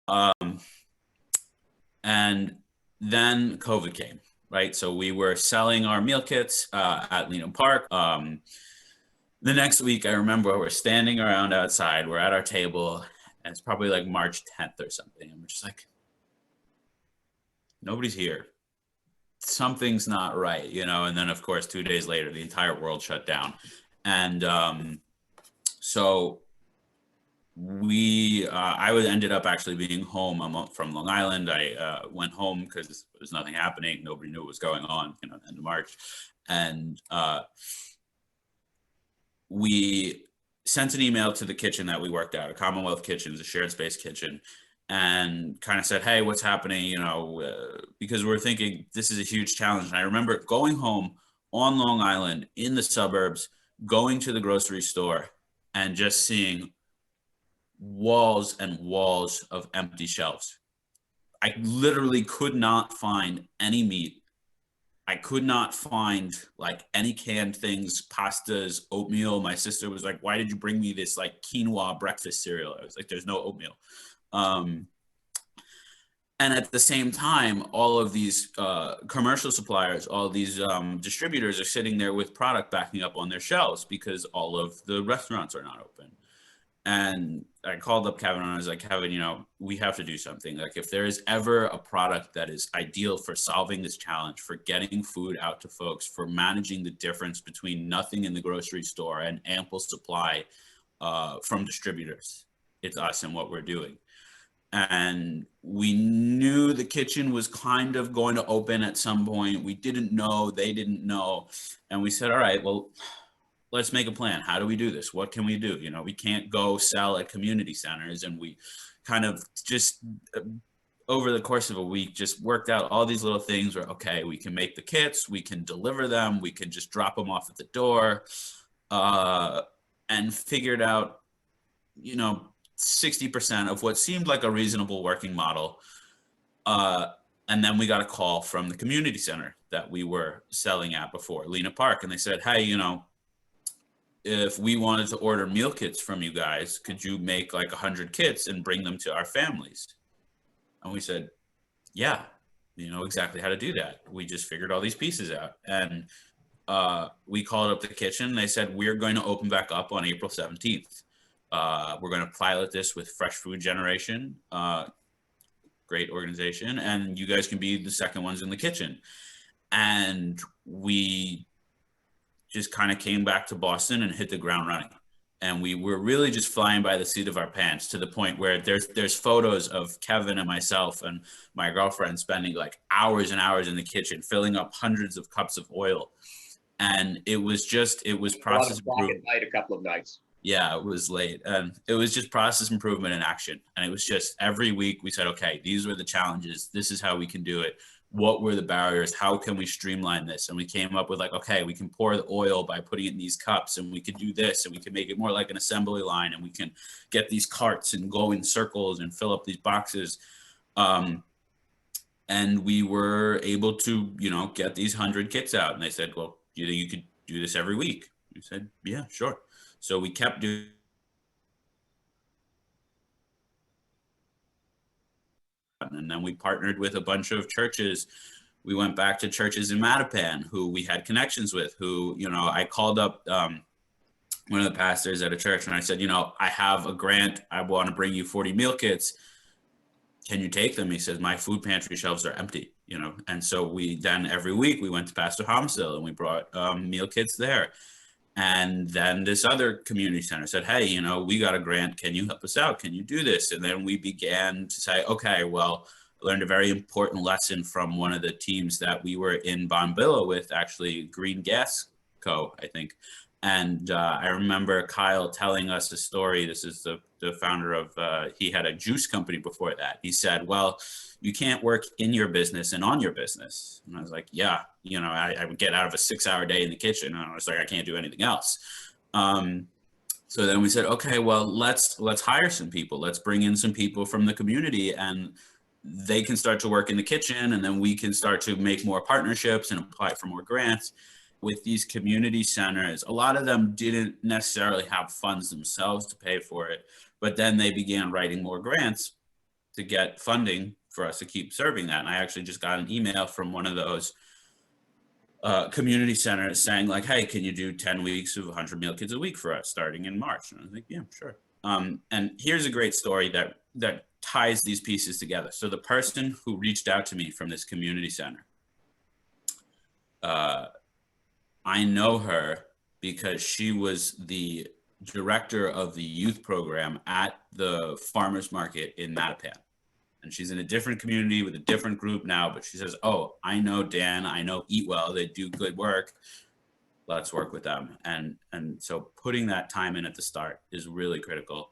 And then COVID came, right? So we were selling our meal kits at Lena Park. The next week, I remember we're standing around outside, we're at our table, and it's probably like March 10th or something. And we're just like, nobody's here. Something's not right, you know? And then, of course, 2 days later, the entire world shut down. And so I ended up actually being home. I'm from Long Island. I went home because there was nothing happening. Nobody knew what was going on, you know, end of March. And we sent an email to the kitchen that we worked at, a Commonwealth Kitchen, a shared space kitchen, and kind of said, hey, what's happening? You know, because we're thinking this is a huge challenge. And I remember going home on Long Island in the suburbs, going to the grocery store and just seeing walls and walls of empty shelves. I literally could not find any meat. I could not find like any canned things, pastas, oatmeal. My sister was like, why did you bring me this like quinoa breakfast cereal? I was like, there's no oatmeal. And at the same time, all of these commercial suppliers, all of these distributors are sitting there with product backing up on their shelves because all of the restaurants are not open. And I called up Kevin and I was like, Kevin, you know, we have to do something. Like if there is ever a product that is ideal for solving this challenge, for getting food out to folks, for managing the difference between nothing in the grocery store and ample supply from distributors, it's us and what we're doing. And we knew the kitchen was kind of going to open at some point. We didn't know, they didn't know. And we said, all right, well, let's make a plan. How do we do this? What can we do? You know, we can't go sell at community centers. And we kind of just over the course of a week, just worked out all these little things where, okay, we can make the kits, we can deliver them, we can just drop them off at the door, and figured out, you know, 60% of what seemed like a reasonable working model. And then we got a call from the community center that we were selling at before, Lena Park. And they said, hey, you know, if we wanted to order meal kits from you guys, could you make like 100 kits and bring them to our families? And we said, yeah, you know exactly how to do that. We just figured all these pieces out. And we called up the kitchen. They said, we're going to open back up on April 17th. We're going to pilot this with Fresh Food Generation, great organization, and you guys can be the second ones in the kitchen. And we just kind of came back to Boston and hit the ground running. And we were really just flying by the seat of our pants to the point where there's photos of Kevin and myself and my girlfriend spending like hours and hours in the kitchen, filling up hundreds of cups of oil. And it was process improvement. Night a couple of nights. Yeah, it was late. And it was just process improvement in action. And it was just every week we said, okay, these were the challenges. This is how we can do it. What were the barriers? How can we streamline this? And we came up with like, okay, we can pour the oil by putting it in these cups, and we could do this, and we can make it more like an assembly line, and we can get these carts and go in circles and fill up these boxes. And we were able to, you know, get these 100 kits out. And they said, well, you think you could do this every week? We said, yeah, sure. So we kept doing. And then we partnered with a bunch of churches. We went back to churches in Mattapan who we had connections with, who, you know, I called up one of the pastors at a church and I said, you know, I have a grant. I want to bring you 40 meal kits. Can you take them? He says, my food pantry shelves are empty, you know? And so we then every week we went to Pastor Homsill and we brought meal kits there. And then this other community center said, hey, you know, we got a grant. Can you help us out? Can you do this? And then we began to say, okay, well, I learned a very important lesson from one of the teams that we were in BonBillo with, actually Green Gas Co., I think. And I remember Kyle telling us a story. This is the founder of, he had a juice company before that. He said, well, you can't work in your business and on your business. And I was like, yeah, you know, I would get out of a 6-hour day in the kitchen. And I was like, I can't do anything else. So then we said, okay, well, let's hire some people. Let's bring in some people from the community and they can start to work in the kitchen. And then we can start to make more partnerships and apply for more grants. With these community centers, a lot of them didn't necessarily have funds themselves to pay for it, but then they began writing more grants. to get funding for us to keep serving that. And I actually just got an email from one of those community centers saying like, hey, can you do 10 weeks of 100 meal kits a week for us starting in March? And I was like, yeah, sure. And here's a great story that ties these pieces together. So the person who reached out to me from this community center, I know her because she was the director of the youth program at the farmers market in Mattapan. And she's in a different community with a different group now, but she says, oh, I know Dan, I know EatWell, they do good work. Let's work with them. And so putting that time in at the start is really critical.